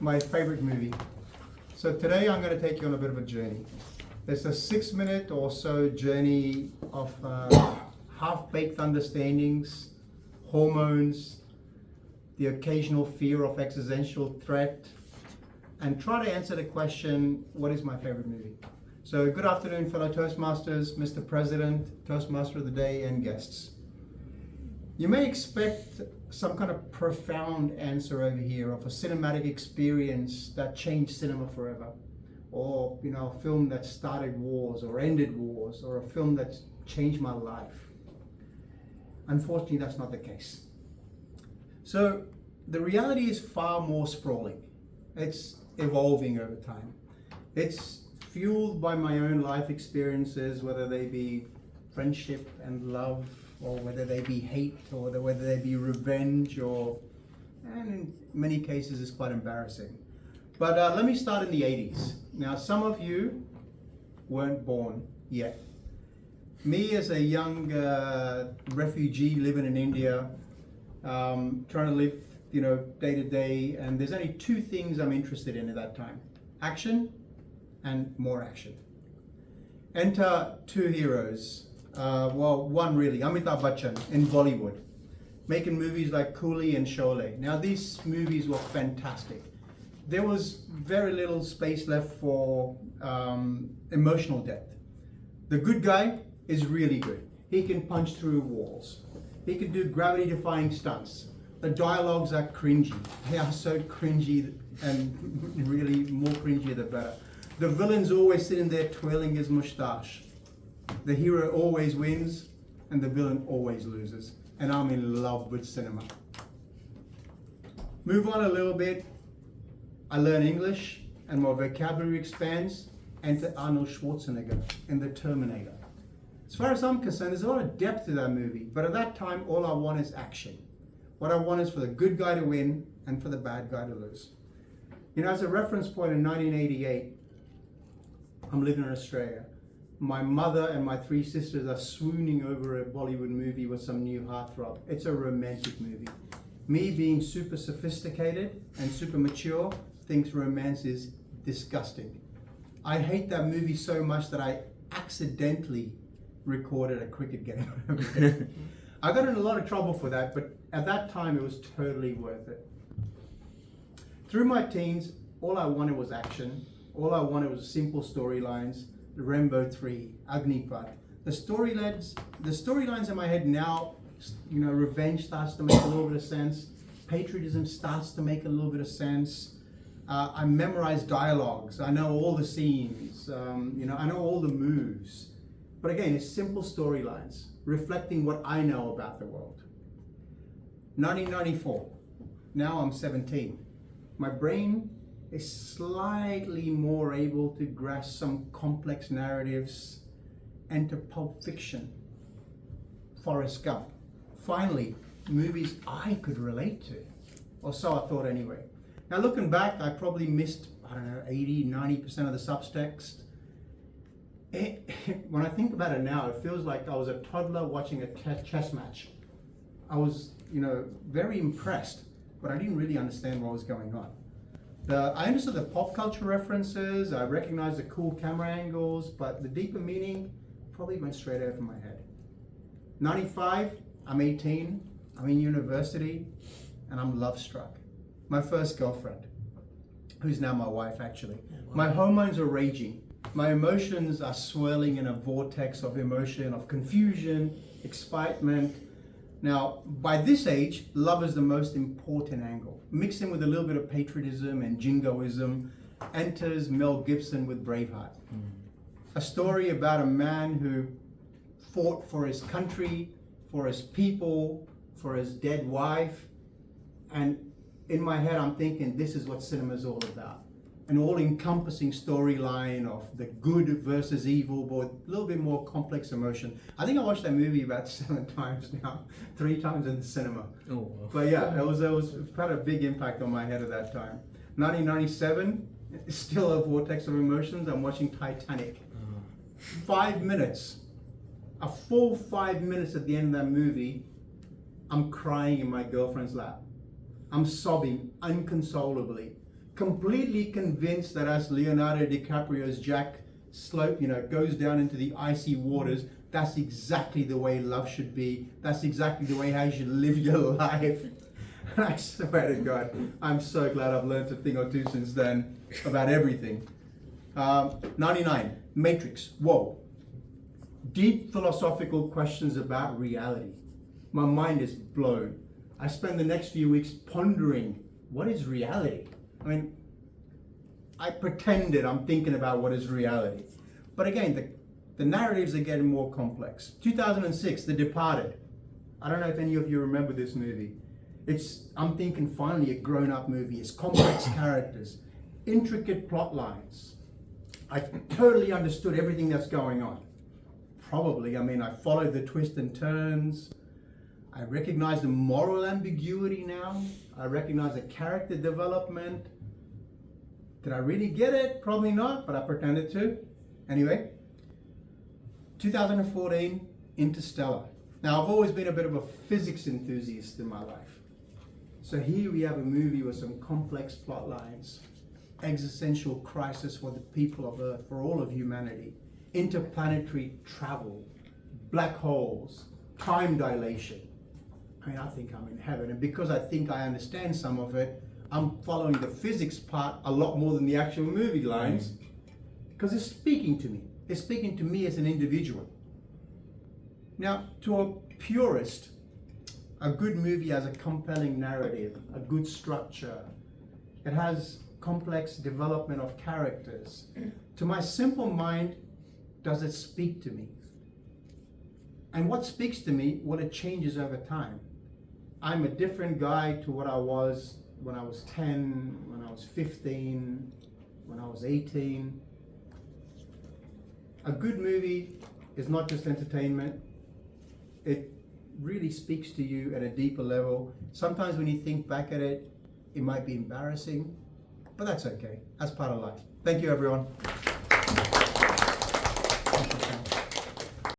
my favorite movie. So today I'm going to take you on a bit of a journey. It's a 6 minute or so journey of half-baked understandings, hormones, the occasional fear of existential threat, and try to answer the question, what is my favorite movie? So good afternoon, fellow Toastmasters, Mr. President, Toastmaster of the Day, and guests. You may expect some kind of profound answer over here of a cinematic experience that changed cinema forever, or a film that started wars or ended wars, or a film that changed my life. Unfortunately, that's not the case. So the reality is far more sprawling. It's evolving over time. It's fueled by my own life experiences, whether they be friendship and love, or whether they be hate, or whether they be revenge, and in many cases it's quite embarrassing. But let me start in the 80s. Now, some of you weren't born yet. Me as a young refugee living in India, trying to live day to day, and there's only two things I'm interested in at that time: action and more action. Enter two heroes. One really, Amitabh Bachchan in Bollywood, making movies like Coolie and Sholay. Now these movies were fantastic. There was very little space left for emotional depth. The good guy is really good. He can punch through walls. He can do gravity-defying stunts. The dialogues are cringy. They are so cringy, and really more cringy the better. The villain's always sitting there twirling his mustache. The hero always wins, and the villain always loses. And I'm in love with cinema. Move on a little bit. I learn English, and my vocabulary expands. Enter Arnold Schwarzenegger in The Terminator. As far as I'm concerned, there's a lot of depth to that movie. But at that time, all I want is action. What I want is for the good guy to win and for the bad guy to lose. As a reference point, in 1988, I'm living in Australia. My mother and my three sisters are swooning over a Bollywood movie with some new heartthrob. It's a romantic movie. Me, being super sophisticated and super mature, thinks romance is disgusting. I hate that movie so much that I accidentally recorded a cricket game. I got in a lot of trouble for that, but at that time it was totally worth it. Through my teens, all I wanted was action. All I wanted was simple storylines. Rambo 3, Agnipath. The storylines in my head now, revenge starts to make a little bit of sense. Patriotism starts to make a little bit of sense. I memorize dialogues. I know all the scenes. I know all the moves. But again, it's simple storylines reflecting what I know about the world. 1994. Now I'm 17. My brain is slightly more able to grasp some complex narratives. Enter Pulp Fiction, Forrest Gump. Finally, movies I could relate to, or so I thought anyway. Now looking back, I probably missed, 80, 90% of the subtext. When I think about it now, it feels like I was a toddler watching a chess match. I was, very impressed, but I didn't really understand what was going on. I understood the pop culture references, I recognized the cool camera angles, but the deeper meaning probably went straight out of my head. 95, I'm 18, I'm in university, and I'm love struck. My first girlfriend, who's now my wife actually. My hormones are raging. My emotions are swirling in a vortex of emotion, of confusion, excitement. Now, by this age, love is the most important angle. Mixed in with a little bit of patriotism and jingoism, enters Mel Gibson with Braveheart. A story about a man who fought for his country, for his people, for his dead wife. And in my head, I'm thinking, this is what cinema is all about. An all-encompassing storyline of the good versus evil, but a little bit more complex emotion. I think I watched that movie about 7 times now, 3 times in the cinema. Oh, wow. But yeah, it was had a big impact on my head at that time. 1997, still a vortex of emotions. I'm watching Titanic. 5 minutes, a full 5 minutes at the end of that movie, I'm crying in my girlfriend's lap. I'm sobbing inconsolably. completely convinced that as Leonardo DiCaprio's Jack Slope, goes down into the icy waters, that's exactly the way love should be. That's exactly the way how you should live your life. And I swear to God, I'm so glad I've learned a thing or two since then about everything. 99, Matrix. Whoa. Deep philosophical questions about reality. My mind is blown. I spend the next few weeks pondering, what is reality? I mean, I pretended I'm thinking about what is reality. But again, the narratives are getting more complex. 2006, The Departed. I don't know if any of you remember this movie. I'm thinking finally a grown-up movie. It's complex characters, intricate plot lines. I totally understood everything that's going on. Probably, I followed the twists and turns. I recognize the moral ambiguity now. I recognize the character development. Did I really get it? Probably not, but I pretended to. Anyway, 2014, Interstellar. Now, I've always been a bit of a physics enthusiast in my life. So here we have a movie with some complex plot lines, existential crisis for the people of Earth, for all of humanity, interplanetary travel, black holes, time dilation. I think I'm in heaven. And because I think I understand some of it, I'm following the physics part a lot more than the actual movie lines, because it's speaking to me. It's speaking to me as an individual. Now, to a purist, a good movie has a compelling narrative, a good structure. It has complex development of characters. To my simple mind, does it speak to me? And what speaks to me, well, it changes over time. I'm a different guy to what I was when I was 10, when I was 15, when I was 18. A good movie is not just entertainment. It really speaks to you at a deeper level. Sometimes when you think back at it, it might be embarrassing, but that's okay. That's part of life. Thank you, everyone.